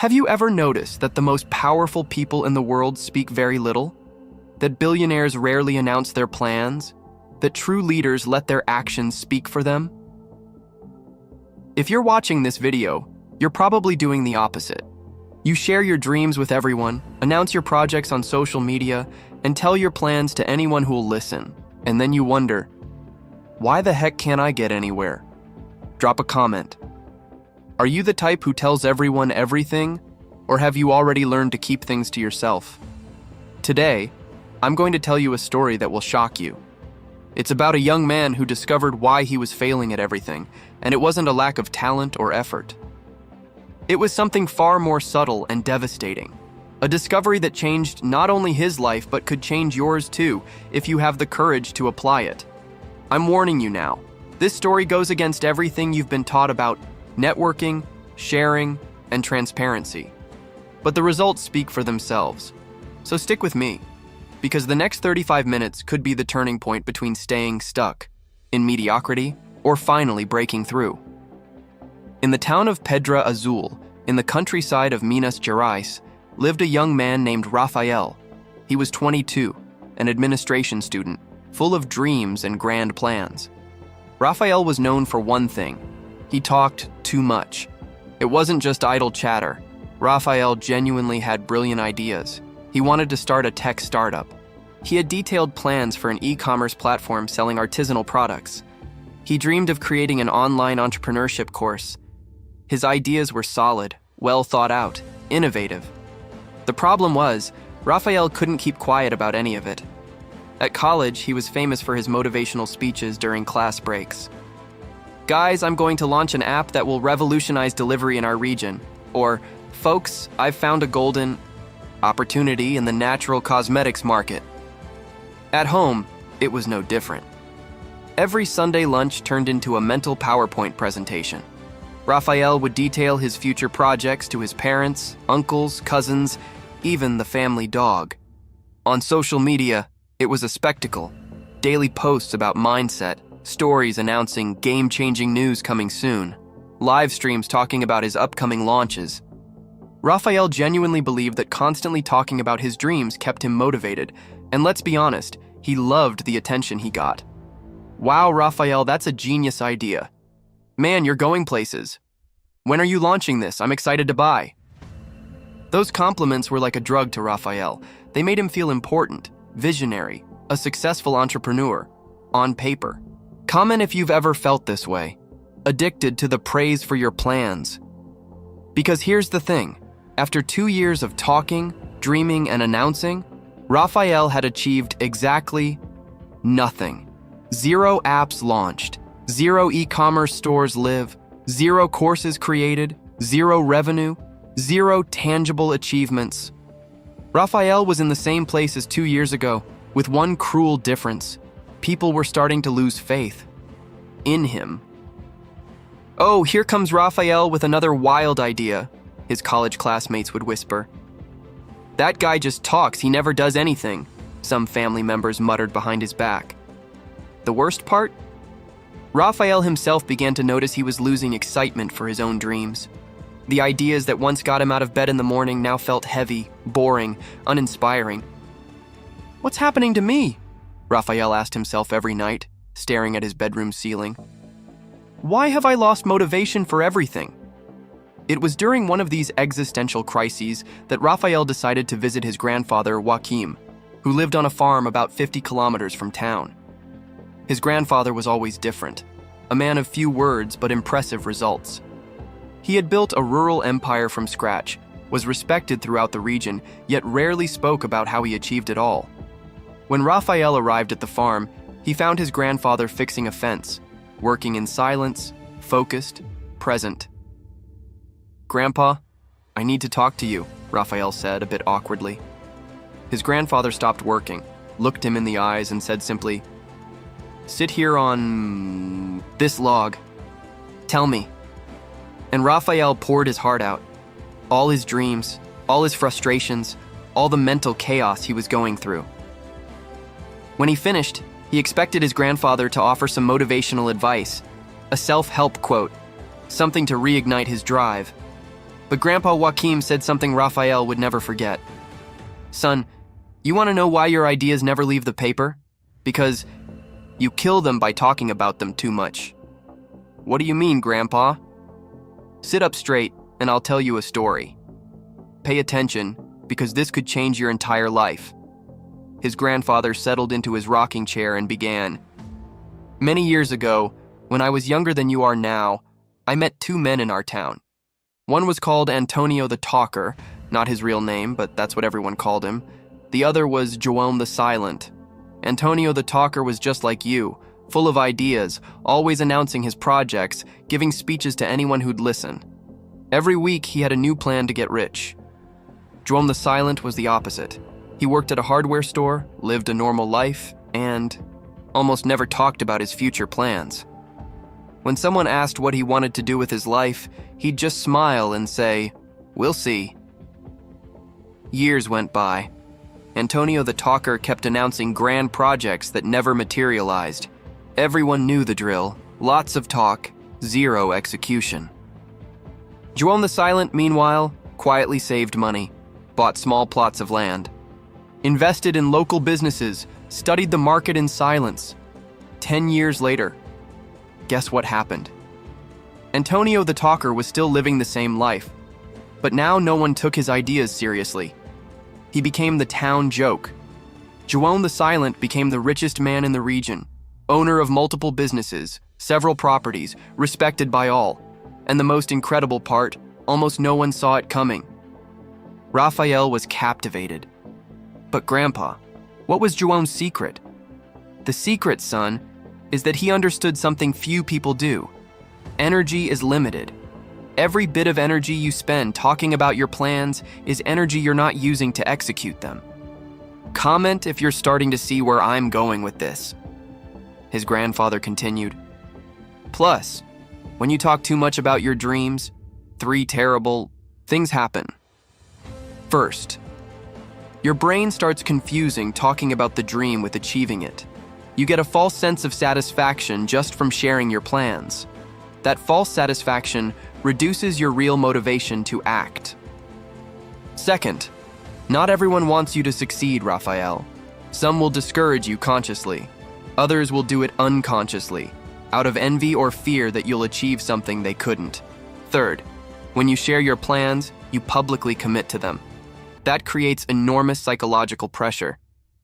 Have you ever noticed that the most powerful people in the world speak very little? That billionaires rarely announce their plans? That true leaders let their actions speak for them? If you're watching this video, you're probably doing the opposite. You share your dreams with everyone, announce your projects on social media, and tell your plans to anyone who will listen. And then you wonder, why the heck can't I get anywhere? Drop a comment. Are you the type who tells everyone everything, or have you already learned to keep things to yourself? Today, I'm going to tell you a story that will shock you. It's about a young man who discovered why he was failing at everything, and it wasn't a lack of talent or effort. It was something far more subtle and devastating. A discovery that changed not only his life, but could change yours too, if you have the courage to apply it. I'm warning you now. This story goes against everything you've been taught about networking, sharing, and transparency. But the results speak for themselves. So stick with me, because the next 35 minutes could be the turning point between staying stuck in mediocrity or finally breaking through. In the town of Pedra Azul, in the countryside of Minas Gerais, lived a young man named Rafael. He was 22, an administration student, full of dreams and grand plans. Rafael was known for one thing. He talked too much. It wasn't just idle chatter. Rafael genuinely had brilliant ideas. He wanted to start a tech startup. He had detailed plans for an e-commerce platform selling artisanal products. He dreamed of creating an online entrepreneurship course. His ideas were solid, well thought out, innovative. The problem was, Rafael couldn't keep quiet about any of it. At college, he was famous for his motivational speeches during class breaks. Guys, I'm going to launch an app that will revolutionize delivery in our region. Or, folks, I've found a golden opportunity in the natural cosmetics market. At home, it was no different. Every Sunday lunch turned into a mental PowerPoint presentation. Rafael would detail his future projects to his parents, uncles, cousins, even the family dog. On social media, it was a spectacle. Daily posts about mindset, stories announcing game-changing news coming soon, live streams talking about his upcoming launches. Rafael genuinely believed that constantly talking about his dreams kept him motivated, and let's be honest, he loved the attention he got. Wow, Rafael, that's a genius idea. Man, you're going places. When are you launching this? I'm excited to buy. Those compliments were like a drug to Rafael. They made him feel important, visionary, a successful entrepreneur, on paper. Comment if you've ever felt this way, addicted to the praise for your plans. Because here's the thing, after 2 years of talking, dreaming, and announcing, Rafael had achieved exactly nothing. 0 apps launched, 0 e-commerce stores live, 0 courses created, 0 revenue, 0 tangible achievements. Rafael was in the same place as 2 years ago, with one cruel difference. People were starting to lose faith in him. Oh, here comes Rafael with another wild idea, his college classmates would whisper. That guy just talks, he never does anything, some family members muttered behind his back. The worst part? Rafael himself began to notice he was losing excitement for his own dreams. The ideas that once got him out of bed in the morning now felt heavy, boring, uninspiring. What's happening to me? Rafael asked himself every night, staring at his bedroom ceiling. Why have I lost motivation for everything? It was during one of these existential crises that Rafael decided to visit his grandfather, Joaquim, who lived on a farm about 50 kilometers from town. His grandfather was always different, a man of few words but impressive results. He had built a rural empire from scratch, was respected throughout the region, yet rarely spoke about how he achieved it all. When Rafael arrived at the farm, he found his grandfather fixing a fence, working in silence, focused, present. Grandpa, I need to talk to you, Rafael said a bit awkwardly. His grandfather stopped working, looked him in the eyes and said simply, Sit here on this log. Tell me. And Rafael poured his heart out. All his dreams, all his frustrations, all the mental chaos he was going through. When he finished, he expected his grandfather to offer some motivational advice, a self-help quote, something to reignite his drive. But Grandpa Joaquim said something Rafael would never forget. Son, you want to know why your ideas never leave the paper? Because you kill them by talking about them too much. What do you mean, Grandpa? Sit up straight and I'll tell you a story. Pay attention, because this could change your entire life. His grandfather settled into his rocking chair and began. Many years ago, when I was younger than you are now, I met two men in our town. One was called Antonio the Talker, not his real name, but that's what everyone called him. The other was João the Silent. Antonio the Talker was just like you, full of ideas, always announcing his projects, giving speeches to anyone who'd listen. Every week, he had a new plan to get rich. João the Silent was the opposite. He worked at a hardware store, lived a normal life, and almost never talked about his future plans. When someone asked what he wanted to do with his life, he'd just smile and say, "We'll see." Years went by. Antonio the Talker kept announcing grand projects that never materialized. Everyone knew the drill. Lots of talk, zero execution. João the Silent, meanwhile, quietly saved money, bought small plots of land, invested in local businesses, studied the market in silence. 10 years later, guess what happened? Antonio the Talker was still living the same life, but now no one took his ideas seriously. He became the town joke. João the Silent became the richest man in the region, owner of multiple businesses, several properties, respected by all. And the most incredible part, almost no one saw it coming. Rafael was captivated. But Grandpa, what was João's secret? The secret, son, is that he understood something few people do. Energy is limited. Every bit of energy you spend talking about your plans is energy you're not using to execute them. Comment if you're starting to see where I'm going with this. His grandfather continued. Plus, when you talk too much about your dreams, 3 terrible things happen. First, your brain starts confusing talking about the dream with achieving it. You get a false sense of satisfaction just from sharing your plans. That false satisfaction reduces your real motivation to act. Second, not everyone wants you to succeed, Rafael. Some will discourage you consciously. Others will do it unconsciously, out of envy or fear that you'll achieve something they couldn't. Third, when you share your plans, you publicly commit to them. That creates enormous psychological pressure.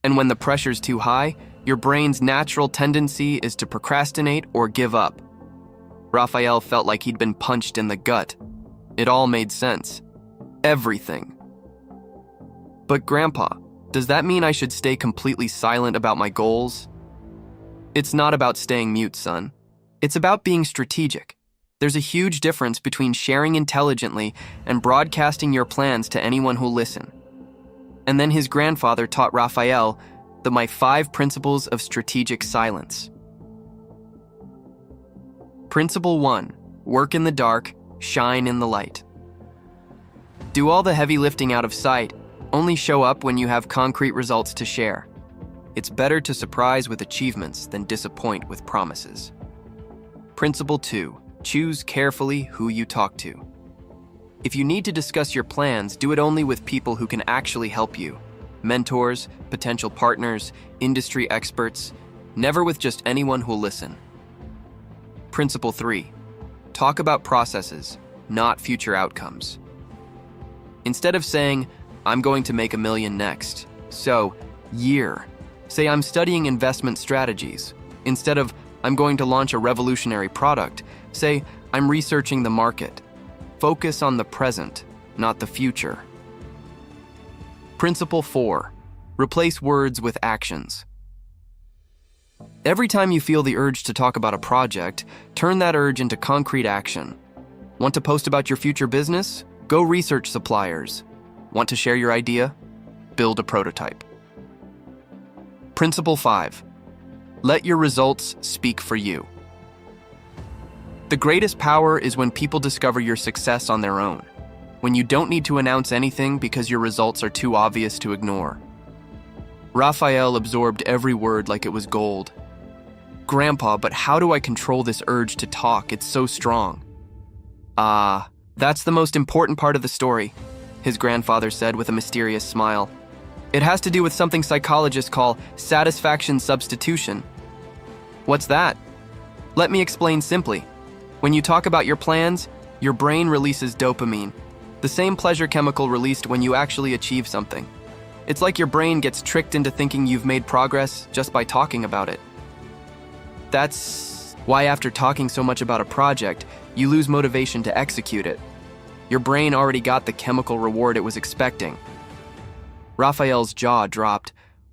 And when the pressure's too high, your brain's natural tendency is to procrastinate or give up. Rafael felt like he'd been punched in the gut. It all made sense. Everything. But Grandpa, does that mean I should stay completely silent about my goals? It's not about staying mute, son. It's about being strategic. There's a huge difference between sharing intelligently and broadcasting your plans to anyone who'll listen. And then his grandfather taught Rafael my 5 principles of strategic silence. Principle 1, work in the dark, shine in the light. Do all the heavy lifting out of sight, only show up when you have concrete results to share. It's better to surprise with achievements than disappoint with promises. Principle 2, choose carefully who you talk to. If you need to discuss your plans, do it only with people who can actually help you. Mentors, potential partners, industry experts, never with just anyone who'll listen. Principle 3, talk about processes, not future outcomes. Instead of saying, I'm going to make $1 million next, so, year. Say I'm studying investment strategies. Instead of, I'm going to launch a revolutionary product, say, I'm researching the market. Focus on the present, not the future. Principle 4, replace words with actions. Every time you feel the urge to talk about a project, turn that urge into concrete action. Want to post about your future business? Go research suppliers. Want to share your idea? Build a prototype. Principle 5, let your results speak for you. The greatest power is when people discover your success on their own, when you don't need to announce anything because your results are too obvious to ignore. Rafael absorbed every word like it was gold. Grandpa, but how do I control this urge to talk? It's so strong. That's the most important part of the story, his grandfather said with a mysterious smile. It has to do with something psychologists call satisfaction substitution. What's that? Let me explain simply. When you talk about your plans, your brain releases dopamine, the same pleasure chemical released when you actually achieve something. It's like your brain gets tricked into thinking you've made progress just by talking about it. That's why after talking so much about a project, you lose motivation to execute it. Your brain already got the chemical reward it was expecting. Rafael's jaw dropped.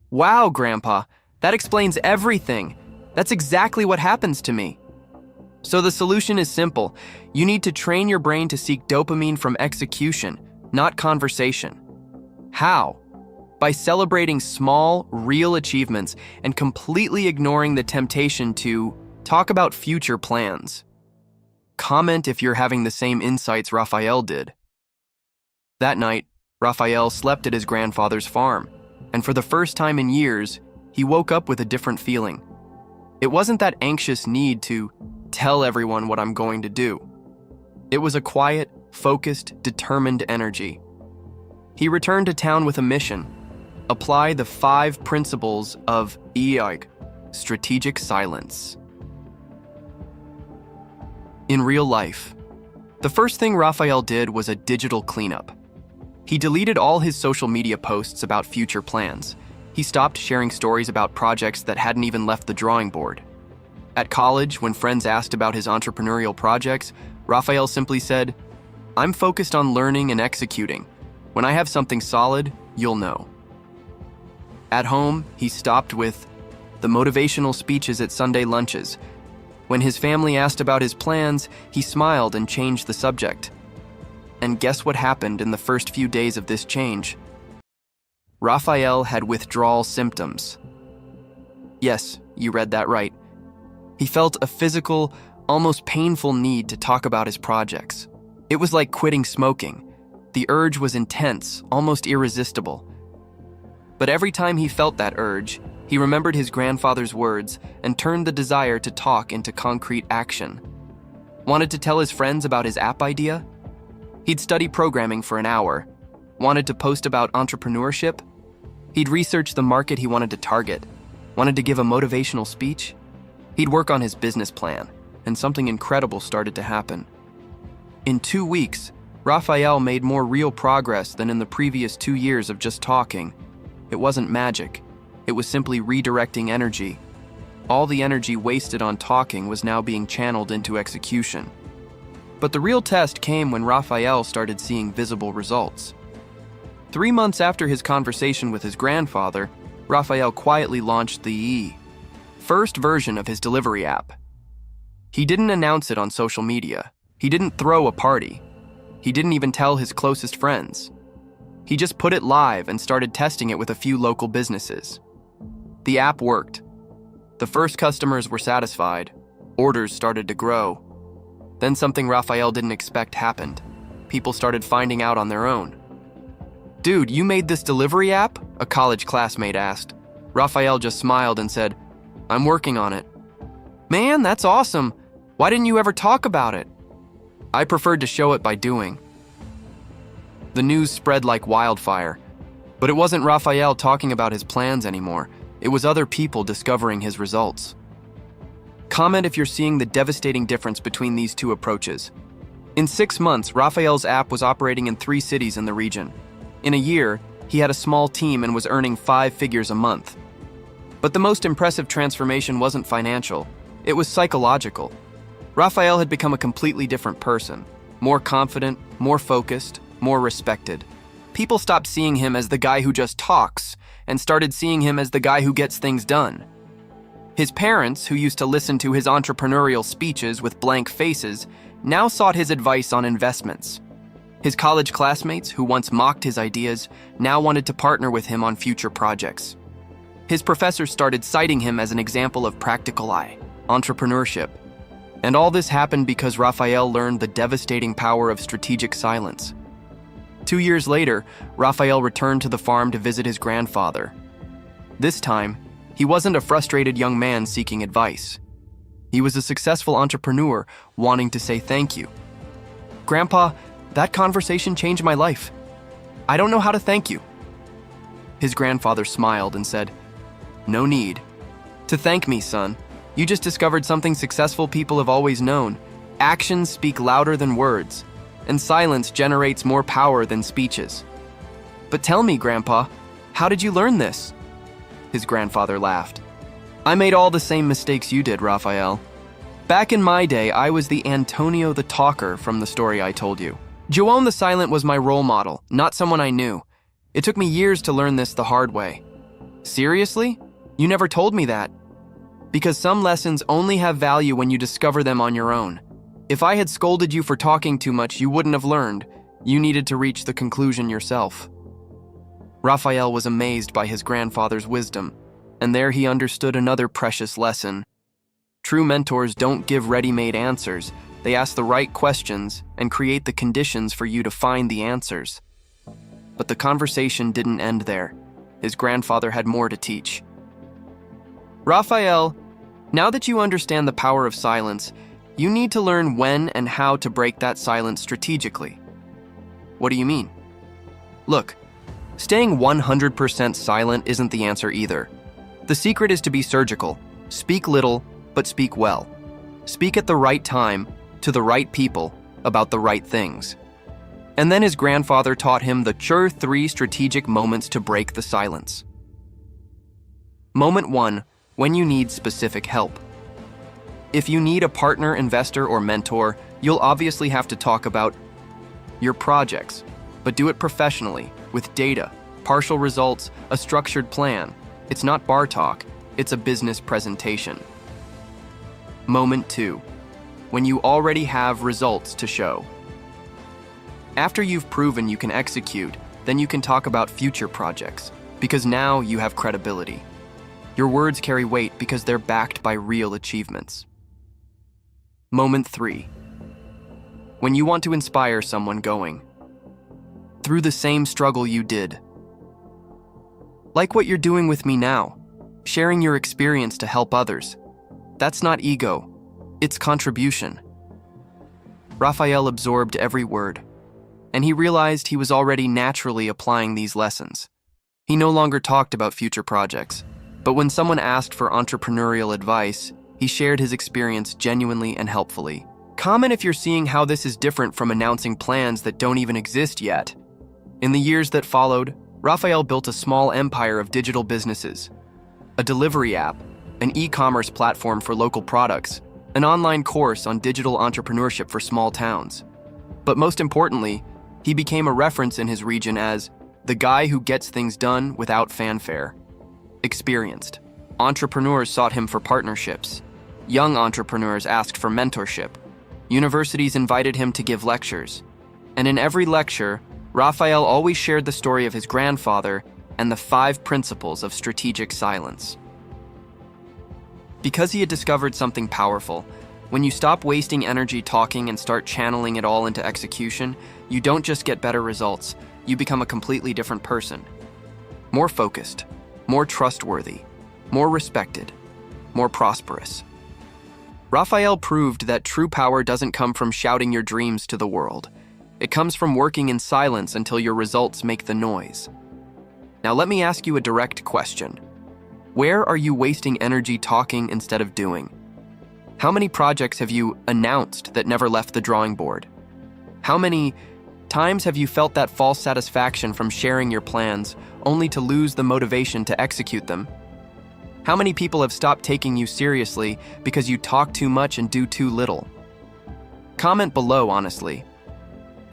Wow, Grandpa, that explains everything. That's exactly what happens to me. So the solution is simple. You need to train your brain to seek dopamine from execution, not conversation. How? By celebrating small, real achievements and completely ignoring the temptation to talk about future plans. Comment if you're having the same insights Rafael did. That night, Rafael slept at his grandfather's farm, and for the first time in years, he woke up with a different feeling. It wasn't that anxious need to tell everyone what I'm going to do. It was a quiet, focused, determined energy. He returned to town with a mission: apply the 5 principles of EIG, strategic silence. In real life, the first thing Rafael did was a digital cleanup. He deleted all his social media posts about future plans. He stopped sharing stories about projects that hadn't even left the drawing board. At college, when friends asked about his entrepreneurial projects, Rafael simply said, "I'm focused on learning and executing. When I have something solid, you'll know." At home, he stopped with the motivational speeches at Sunday lunches. When his family asked about his plans, he smiled and changed the subject. And guess what happened in the first few days of this change? Rafael had withdrawal symptoms. Yes, you read that right. He felt a physical, almost painful need to talk about his projects. It was like quitting smoking. The urge was intense, almost irresistible. But every time he felt that urge, he remembered his grandfather's words and turned the desire to talk into concrete action. Wanted to tell his friends about his app idea? He'd study programming for an hour. Wanted to post about entrepreneurship? He'd research the market he wanted to target. Wanted to give a motivational speech? He'd work on his business plan, and something incredible started to happen. In 2 weeks, Rafael made more real progress than in the previous 2 years of just talking. It wasn't magic. It was simply redirecting energy. All the energy wasted on talking was now being channeled into execution. But the real test came when Rafael started seeing visible results. 3 months after his conversation with his grandfather, Rafael quietly launched the first version of his delivery app. He didn't announce it on social media. He didn't throw a party. He didn't even tell his closest friends. He just put it live and started testing it with a few local businesses. The app worked. The first customers were satisfied. Orders started to grow. Then something Rafael didn't expect happened. People started finding out on their own. "Dude, you made this delivery app?" a college classmate asked. Rafael just smiled and said, "I'm working on it." "Man, that's awesome. Why didn't you ever talk about it?" "I preferred to show it by doing." The news spread like wildfire, but it wasn't Rafael talking about his plans anymore. It was other people discovering his results. Comment if you're seeing the devastating difference between these two approaches. In 6 months, Rafael's app was operating in 3 cities in the region. In a year, he had a small team and was earning 5 figures a month. But the most impressive transformation wasn't financial, it was psychological. Rafael had become a completely different person, more confident, more focused, more respected. People stopped seeing him as the guy who just talks and started seeing him as the guy who gets things done. His parents, who used to listen to his entrepreneurial speeches with blank faces, now sought his advice on investments. His college classmates, who once mocked his ideas, now wanted to partner with him on future projects. His professors started citing him as an example of practical entrepreneurship. And all this happened because Rafael learned the devastating power of strategic silence. 2 years later, Rafael returned to the farm to visit his grandfather. This time, he wasn't a frustrated young man seeking advice. He was a successful entrepreneur wanting to say thank you. "Grandpa, That conversation changed my life. I don't know how to thank you." His grandfather smiled and said, "No need to thank me, son. You just discovered something successful people have always known. Actions speak louder than words, and silence generates more power than speeches." "But tell me, Grandpa, how did you learn this?" His grandfather laughed. "I made all the same mistakes you did, Rafael. Back in my day, I was the Antonio the Talker from the story I told you. Joan the Silent was my role model, not someone I knew. It took me years to learn this the hard way." "Seriously? You never told me that." "Because some lessons only have value when you discover them on your own. If I had scolded you for talking too much, you wouldn't have learned. You needed to reach the conclusion yourself." Rafael was amazed by his grandfather's wisdom, and there he understood another precious lesson. True mentors don't give ready-made answers. They ask the right questions and create the conditions for you to find the answers. But the conversation didn't end there. His grandfather had more to teach. "Rafael, now that you understand the power of silence, you need to learn when and how to break that silence strategically." "What do you mean?" "Look, staying 100% silent isn't the answer either. The secret is to be surgical. Speak little, but speak well. Speak at the right time, to the right people, about the right things." And then his grandfather taught him the 3 strategic moments to break the silence. Moment 1, when you need specific help. If you need a partner, investor, or mentor, you'll obviously have to talk about your projects, but do it professionally, with data, partial results, a structured plan. It's not bar talk, it's a business presentation. Moment 2, when you already have results to show. After you've proven you can execute, then you can talk about future projects, because now you have credibility. Your words carry weight because they're backed by real achievements. Moment 3, when you want to inspire someone going through the same struggle you did. Like what you're doing with me now, sharing your experience to help others. That's not ego, it's contribution. Rafael absorbed every word, and he realized he was already naturally applying these lessons. He no longer talked about future projects, but when someone asked for entrepreneurial advice, he shared his experience genuinely and helpfully. Comment if you're seeing how this is different from announcing plans that don't even exist yet. In the years that followed, Rafael built a small empire of digital businesses, a delivery app, an e-commerce platform for local products, an online course on digital entrepreneurship for small towns. But most importantly, he became a reference in his region as the guy who gets things done without fanfare. Experienced. Entrepreneurs sought him for partnerships. Young entrepreneurs asked for mentorship. Universities invited him to give lectures. And in every lecture, Rafael always shared the story of his grandfather and the 5 principles of strategic silence. Because he had discovered something powerful, when you stop wasting energy talking and start channeling it all into execution, you don't just get better results, you become a completely different person. More focused, more trustworthy, more respected, more prosperous. Rafael proved that true power doesn't come from shouting your dreams to the world. It comes from working in silence until your results make the noise. Now let me ask you a direct question. Where are you wasting energy talking instead of doing? How many projects have you announced that never left the drawing board? How many times have you felt that false satisfaction from sharing your plans only to lose the motivation to execute them? How many people have stopped taking you seriously because you talk too much and do too little? Comment below, honestly.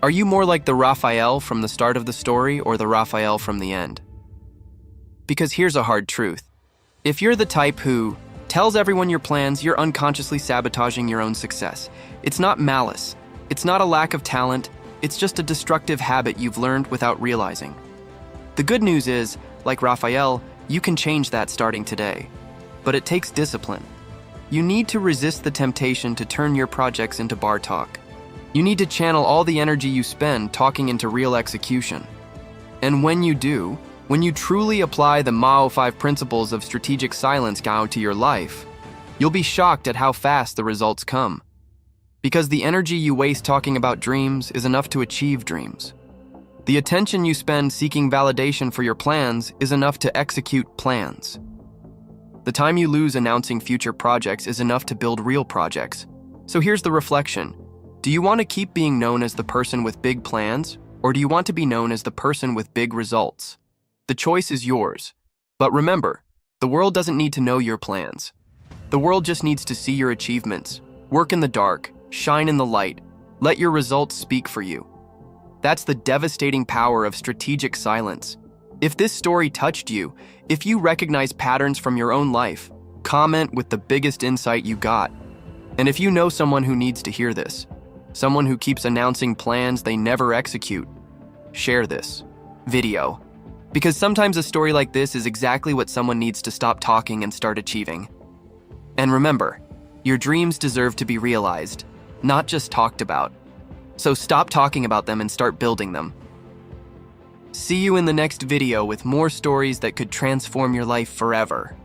Are you more like the Rafael from the start of the story or the Rafael from the end? Because here's a hard truth. If you're the type who tells everyone your plans, you're unconsciously sabotaging your own success. It's not malice. It's not a lack of talent. It's just a destructive habit you've learned without realizing. The good news is, like Rafael, you can change that starting today. But it takes discipline. You need to resist the temptation to turn your projects into bar talk. You need to channel all the energy you spend talking into real execution. And when you do, when you truly apply the Mao 5 principles of strategic silence to your life, you'll be shocked at how fast the results come. Because the energy you waste talking about dreams is enough to achieve dreams. The attention you spend seeking validation for your plans is enough to execute plans. The time you lose announcing future projects is enough to build real projects. So here's the reflection. Do you want to keep being known as the person with big plans, or do you want to be known as the person with big results? The choice is yours. But remember, the world doesn't need to know your plans. The world just needs to see your achievements. Work in the dark, shine in the light. Let your results speak for you. That's the devastating power of strategic silence. If this story touched you, if you recognize patterns from your own life, comment with the biggest insight you got. And if you know someone who needs to hear this, someone who keeps announcing plans they never execute, share this video. Because sometimes a story like this is exactly what someone needs to stop talking and start achieving. And remember, your dreams deserve to be realized, not just talked about. So stop talking about them and start building them. See you in the next video with more stories that could transform your life forever.